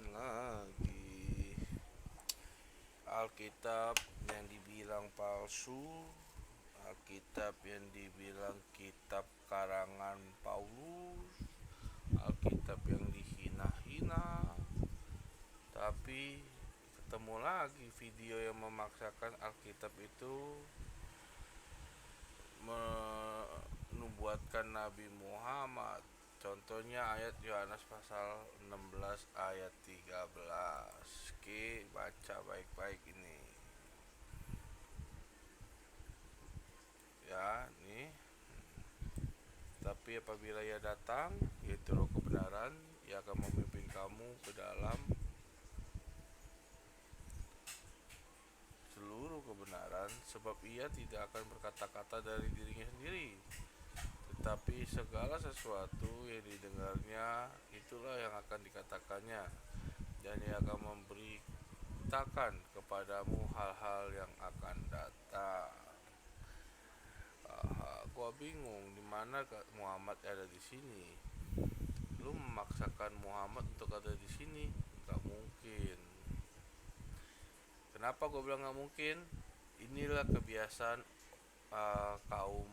rekaman lagi. Alkitab yang dibilang palsu, Alkitab yang dibilang kitab karangan Paulus, Alkitab yang dihina-hina. Tapi ketemu lagi video yang memaksakan Alkitab itu menubuatkan Nabi Muhammad. Contohnya ayat Yohanes pasal 16 ayat 13. Oke, baca baik-baik ini. Ya, nih. Tapi apabila ia datang, yaitu Roh kebenaran, ia akan memimpin kamu ke dalam seluruh kebenaran, sebab ia tidak akan berkata-kata dari dirinya sendiri, tetapi segala sesuatu yang didengarnya itulah yang akan dikatakannya, dan ia akan memberitakan kepadamu hal-hal yang akan datang. Gua bingung di mana Muhammad ada di sini. Lu memaksakan Muhammad untuk ada di sini, nggak mungkin. Kenapa gue bilang nggak mungkin? Inilah kebiasaan kaum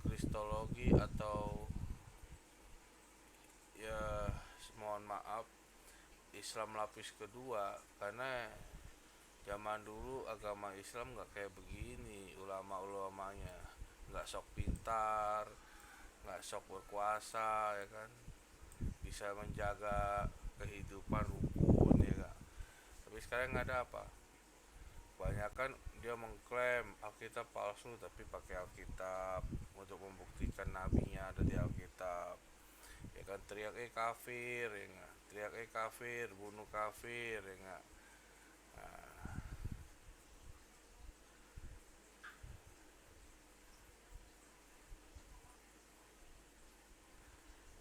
kristologi atau ya mohon maaf Islam lapis kedua, karena zaman dulu agama Islam nggak kayak begini. Ulama-ulamanya nggak sok pintar, nggak sok berkuasa, ya kan, bisa menjaga kehidupan rukun, ya kan. Tapi sekarang nggak ada apa, kebanyakan dia mengklaim Alkitab palsu tapi pakai Alkitab untuk membuktikan nabinya ada di Alkitab, ya kan. Teriak kafir, ya gak? Teriak kafir, bunuh kafir, ya gak? Nah,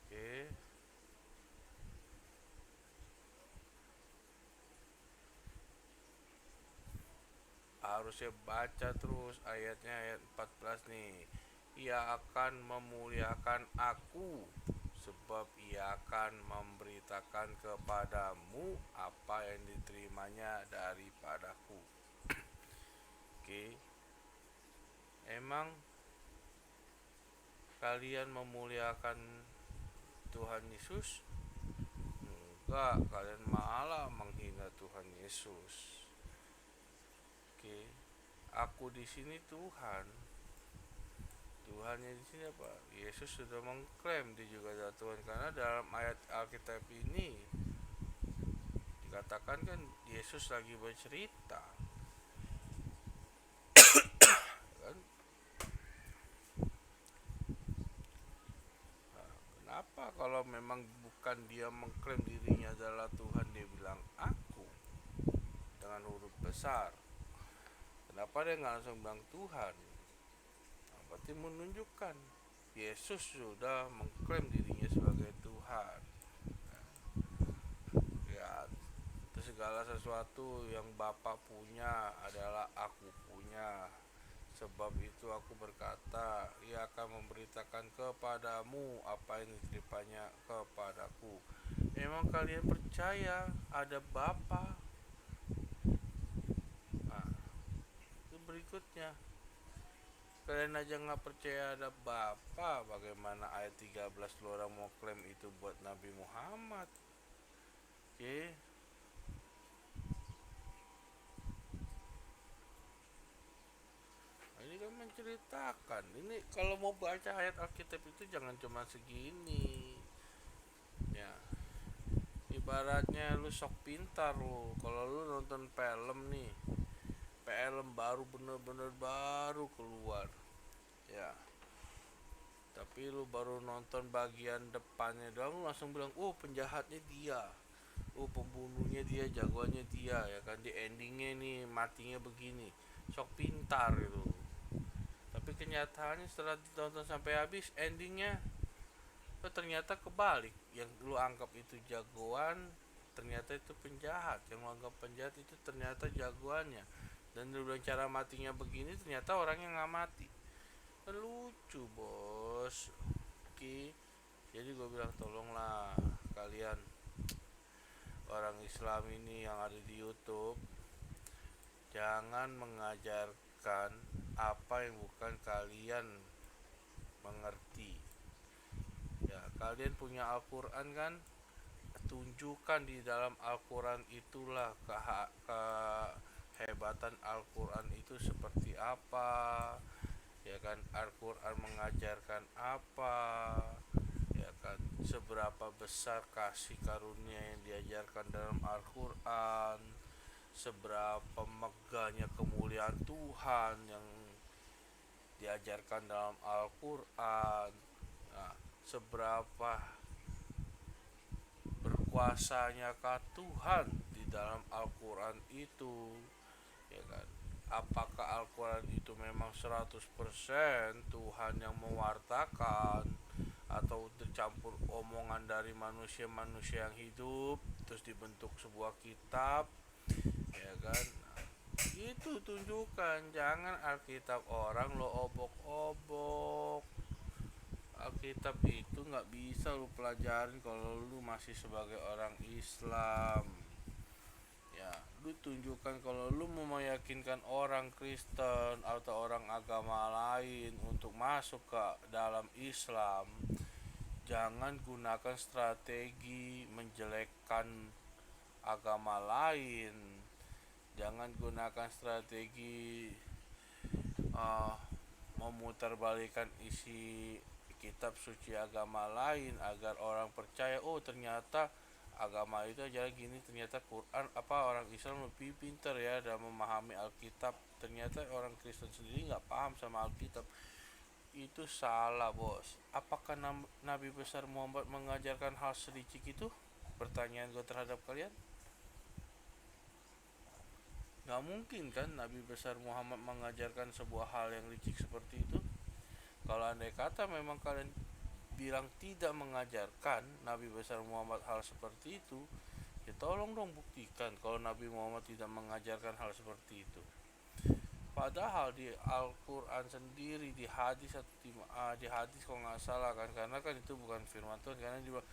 oke. Harusnya baca terus ayatnya, ayat 14 nih. Ia akan memuliakan aku, sebab ia akan memberitakan kepadamu apa yang diterimanya daripadaku. Oke. Emang kalian memuliakan Tuhan Yesus? Enggak, kalian malah menghina Tuhan Yesus. Oke. Aku di sini Tuhan. Tuhannya di sini apa? Yesus sudah mengklaim dia juga adalah Tuhan, karena dalam ayat Alkitab ini dikatakan kan Yesus lagi bercerita, kan? Nah, kenapa kalau memang bukan dia mengklaim dirinya adalah Tuhan, dia bilang aku dengan huruf besar? Kenapa dia nggak langsung bilang Tuhan? Nah, berarti menunjukkan Yesus sudah mengklaim dirinya sebagai Tuhan. Ya, segala sesuatu yang Bapa punya adalah aku punya. Sebab itu aku berkata, ia akan memberitakan kepadamu apa yang diterimanya kepadaku. Memang kalian percaya ada Bapa? Nah, itu berikutnya. Kalian aja nggak percaya ada Bapa, bagaimana ayat 13 lu orang mau klaim itu buat Nabi Muhammad? Oke. Ini kan menceritakan, ini kalau mau baca ayat Alkitab itu jangan cuma segini, ya. Ibaratnya lu sok pintar lu, kalau lu nonton film nih, film baru, bener-bener baru keluar, ya, tapi lu baru nonton bagian depannya doang, lu langsung bilang, oh penjahatnya dia, oh pembunuhnya dia, jagoannya dia, ya kan, di endingnya nih matinya begini, sok pintar gitu. Tapi kenyataannya setelah ditonton sampai habis, endingnya ternyata kebalik. Yang lu anggap itu jagoan, ternyata itu penjahat. Yang lu anggap penjahat itu ternyata jagoannya. Dan lu bilang cara matinya begini, ternyata orangnya nggak mati. Kan lucu, bos. Oke. Jadi gue bilang tolonglah kalian orang Islam ini yang ada di YouTube, jangan mengajarkan apa yang bukan kalian mengerti. Ya, kalian punya Al-Quran kan? Tunjukkan di dalam Al-Quran itulah kehebatan Al-Quran itu seperti apa, ya kan? Al-Quran mengajarkan apa, ya kan? Seberapa besar kasih karunia yang diajarkan dalam Al-Quran, seberapa megahnya kemuliaan Tuhan yang diajarkan dalam Al-Quran. Nah, seberapa berkuasanya Tuhan di dalam Al-Quran itu, ya kan? Apakah Al-Quran itu memang 100% Tuhan yang mewartakan, atau tercampur omongan dari manusia-manusia yang hidup terus dibentuk sebuah kitab, ya kan? Itu tunjukkan, jangan Alkitab orang lo obok-obok. Alkitab itu nggak bisa lu pelajarin kalau lu masih sebagai orang Islam. Ya, lu tunjukkan kalau lu mau meyakinkan orang Kristen atau orang agama lain untuk masuk ke dalam Islam, jangan gunakan strategi menjelekkan agama lain. Jangan gunakan strategi uh, memutarbalikan isi kitab suci agama lain agar orang percaya, oh ternyata agama itu aja gini, ternyata Quran apa orang Islam lebih pintar ya dalam memahami Alkitab, ternyata orang Kristen sendiri nggak paham sama Alkitab. Itu salah, bos. Apakah Nabi besar Muhammad mengajarkan hal selicik itu? Pertanyaan gue terhadap kalian. Nggak mungkin kan Nabi besar Muhammad mengajarkan sebuah hal yang licik seperti itu. Kalau andai kata memang kalian bilang tidak mengajarkan Nabi besar Muhammad hal seperti itu, ya tolong dong buktikan kalau Nabi Muhammad tidak mengajarkan hal seperti itu. Padahal di Al-Quran sendiri, di hadis atau di hadis kalau nggak salah kan, karena kan itu bukan firman Tuhan, karena juga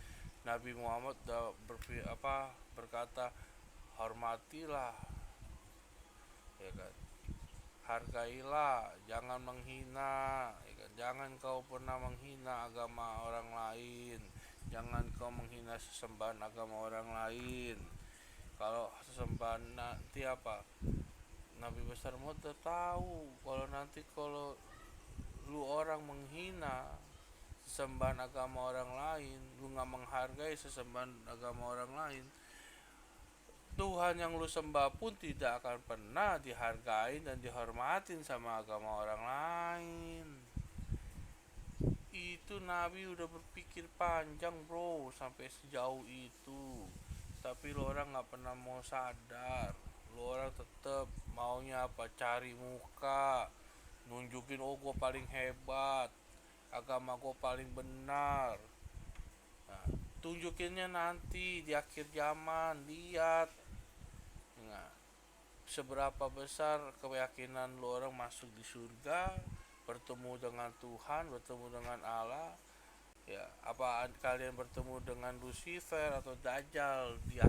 Nabi Muhammad berkata, hormatilah, ya kan, hargailah, jangan menghina, ya kan? Jangan kau pernah menghina agama orang lain, jangan kau menghina sesembahan agama orang lain. Kalau sesembahan nanti apa, Nabi besar Muhammad tahu kalau nanti kalau lu orang menghina sesembahan agama orang lain, lu nggak menghargai sesembahan agama orang lain, Tuhan yang lu sembah pun tidak akan pernah dihargai dan dihormatin sama agama orang lain. Itu Nabi udah berpikir panjang, bro, sampai sejauh itu. Tapi lo orang nggak pernah mau sadar. Lo orang tetap maunya apa? Cari muka, nunjukin, oh gue paling hebat, agama gue paling benar. Nah, tunjukinnya nanti di akhir zaman. Lihat, nah, seberapa besar keyakinan lo orang masuk di surga, bertemu dengan Tuhan, bertemu dengan Allah. Ya, apa kalian bertemu dengan Lucifer atau Dajjal di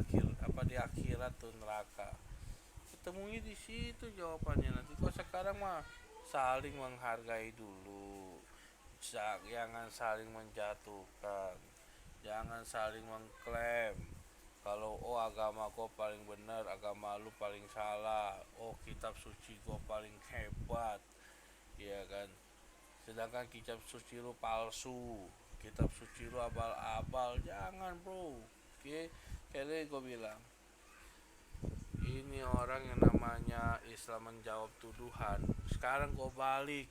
akhirat tuh neraka? Ketemunya di situ jawabannya nanti. Kok sekarang mah saling menghargai dulu, jangan saling menjatuhkan, jangan saling mengklaim kalau oh agama kau paling benar, agama lu paling salah, oh kitab suci kau paling hebat, ya kan? Sedangkan kitab suci lu palsu, kitab suci lu abal-abal. Jangan, bro. Oke, kayak gue bilang, ini orang yang namanya Islam menjawab tuduhan. Sekarang gue balik,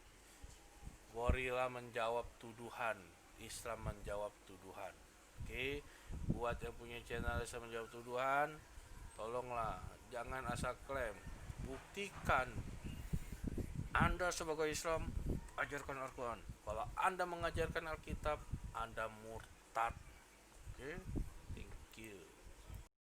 gorila menjawab tuduhan, Islam menjawab tuduhan. Oke, buat yang punya channel Islam menjawab tuduhan, tolonglah jangan asal klaim, buktikan Anda sebagai Islam ajarkan Al-Quran. Kalau Anda mengajarkan Alkitab, Anda murtad. Oke, thank you.